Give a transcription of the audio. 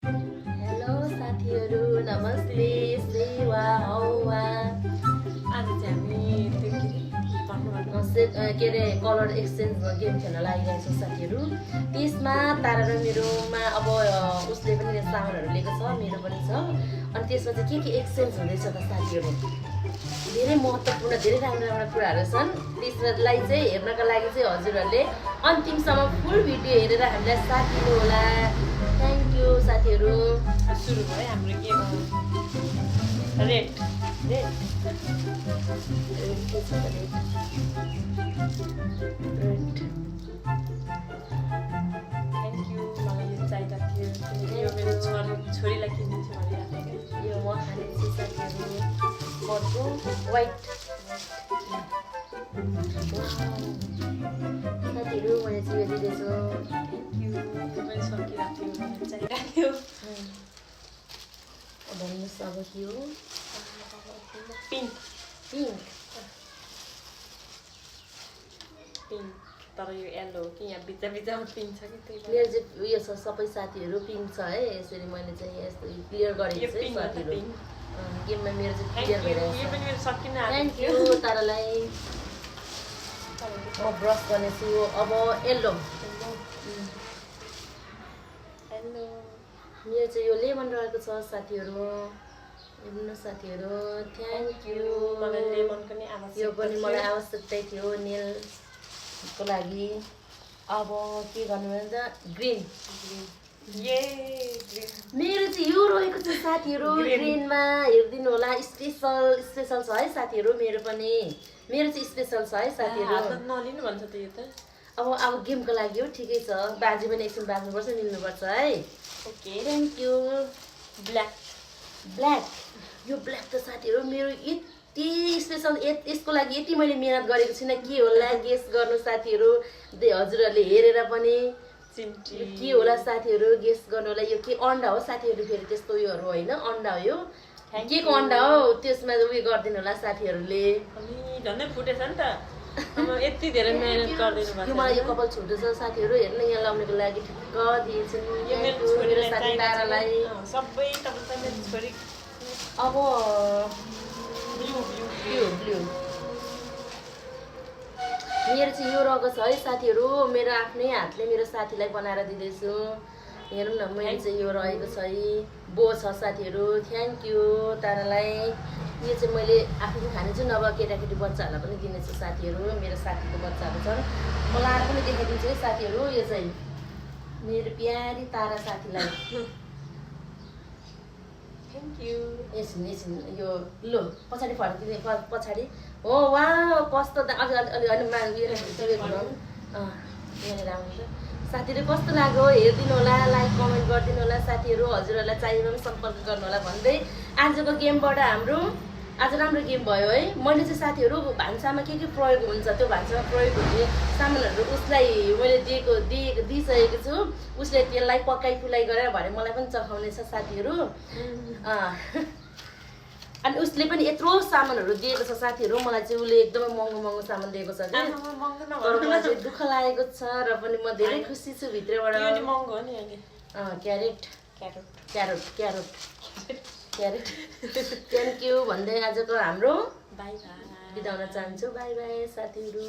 Hello साथीहरू, नमस्ते, सेवा हौवा। आज चाहिँ हामी के अरे कलर एक्सचेन्ज गेम खेल्न लागिरहेको छौँ साथीहरू। त्यसमा तारा र मेरोमा अब उसले पनि सामानहरू लिएको छ, मेरो पनि छ। अनि त्यसमा चाहिँ के एक्सचेन्ज हुँदैछ त साथीहरू, धेरै महत्त्वपूर्ण धेरै राम्रा कुराहरू छन्। त्यसलाई चाहिँ हेर्नका लागि चाहिँ हजुरहरूले अन्तिमसम्म फुल भिडियो हेरेर हामीलाई साथ दिनु होला। थ्याङ्क यू साथीहरू। सुरु भयो हाम्रो गेम। रेड रेड के छ त रेड? Red thank you. मलाई यो चाहिएको थियो, यो मेरो छोरीलाई किनिदिन्छु भनिरहेको यो म खानेछु साथीहरू। अर्को वाइट साथीहरू, मैले चाहिँ यो दिँदैछु। Thank you. यो पनि सकिरहेको थियो, मलाई चाहिरहेको थियो। भन्नुहोस् अब के हो? पिङ्क पिङ्क पिङ्क, तर यो येल्लो हो कि यहाँ बिचमा पिङ्क छ कि त्यही मेरो चाहिँ उयो छ, सबै साथीहरू पिङ्क छ है। यसरी मैले चाहिँ यस्तो क्लियर गरेको छु साथीहरू। गेममा मेरो चाहिँ क्लियर भइरहेको यो पनि मेरो सकिन थ्याङ्क यू तारालाई। म ब्रस गर्नेछु अब। Yellow hello. मेरो चाहिँ यो लेमन रहेको छ साथीहरू। हेर्नु साथीहरू, थ्याङ्क यू। मलाई लेमनको नि आवश्यकता यो पनि मलाई आवश्यकतै थियो नेलको लागि। अब के गर्नु भने त ग्रिन। ये मेरो चाहिँ यो रहेको छ साथीहरू, ग्रिनमा हेरिदिनु होला। स्पेसल छ है साथीहरू, मेरो पनि। मेरो चाहिँ स्पेसल छ है साथीहरू। नलिनु भन्छ त यो त। अब गेमको लागि हो, ठिकै छ। बाजी पनि एकछिन बाज्नुपर्छ, मिल्नुपर्छ है। Okay thank you. Black black, यो ब्ल्याक त साथीहरू मेरो यति स्पेसल। यसको लागि यति मैले मिहिनेत गरेको छुइनँ। के होला गेस गर्नु साथीहरू, हजुरहरूले हेरेर पनि चिम्टी के होला साथीहरू गेस गर्नु होला। यो के अन्डा हो साथीहरू? फेरि त्यस्तो उयोहरू होइन, अन्डा हो यो। के को अन्डा हो त्यसमा उयो गरिदिनु होला साथीहरूले। अनि झन्डै फुटेछ नि त। अब यति धेरै मेहनत गरिदिनु भएको यो मलाई यो कपाल छुट्टो छ साथीहरू, हेर्नु यहाँ लाउनेको लागि ठिक्क दिएछु मेरो साथी तारालाई। सबै तपाईँ मेरो छोरी। अब ब्लू ब्लू मेरो चाहिँ यो रहेको छ है साथीहरू। मेरो आफ्नै हातले मेरो साथीलाई बनाएर दिँदैछु। हेरौँ न, मेरो चाहिँ यो रहेको छ है, बो छ साथीहरू। थ्याङ्क यू तारालाई। यो चाहिँ मैले आफू पनि खानेछु, नभए केटाकेटी बच्चाहरूलाई पनि दिनेछु साथीहरू। मेरो साथीको बच्चाहरू छन्, म लाएर पनि देखाइदिन्छु है साथीहरू। यो चाहिँ मेरो प्यारी तारा साथीलाई। Thank you. एकछिन यो लो पछाडि फर्किने पछाडि हो। वा कस्तो अलि यहाँनिर आउनु साथीहरू, कस्तो लाग्यो हेरिदिनु होला, लाइक कमेन्ट गरिदिनु होला साथीहरू। हजुरहरूलाई चाहिएको पनि सम्पर्क गर्नु होला भन्दै आजको गेमबाट हाम्रो आज राम्रो गेम भयो है। मैले चाहिँ साथीहरू भान्सामा के प्रयोग हुन्छ, त्यो भान्सामा प्रयोग हुने सामानहरू उसलाई मैले दिइसकेको छु। उसले त्यसलाई पकाइ गरेर भने मलाई पनि चखाउने छ साथीहरू। अनि उसले पनि यत्रो सामानहरू दिएको छ साथीहरू। मलाई चाहिँ उसले एकदमै महँगो सामान दिएको छ कि, तर मलाई चाहिँ दुःख लागेको छ र पनि म धेरै खुसी छु भित्रबाट। महँगो हो नि अहिले। क्यारोट थ्याङ्क यू भन्दै आजको हाम्रो बाई बाई बिदा हुन चाहन्छु। बाई बाई साथीहरू।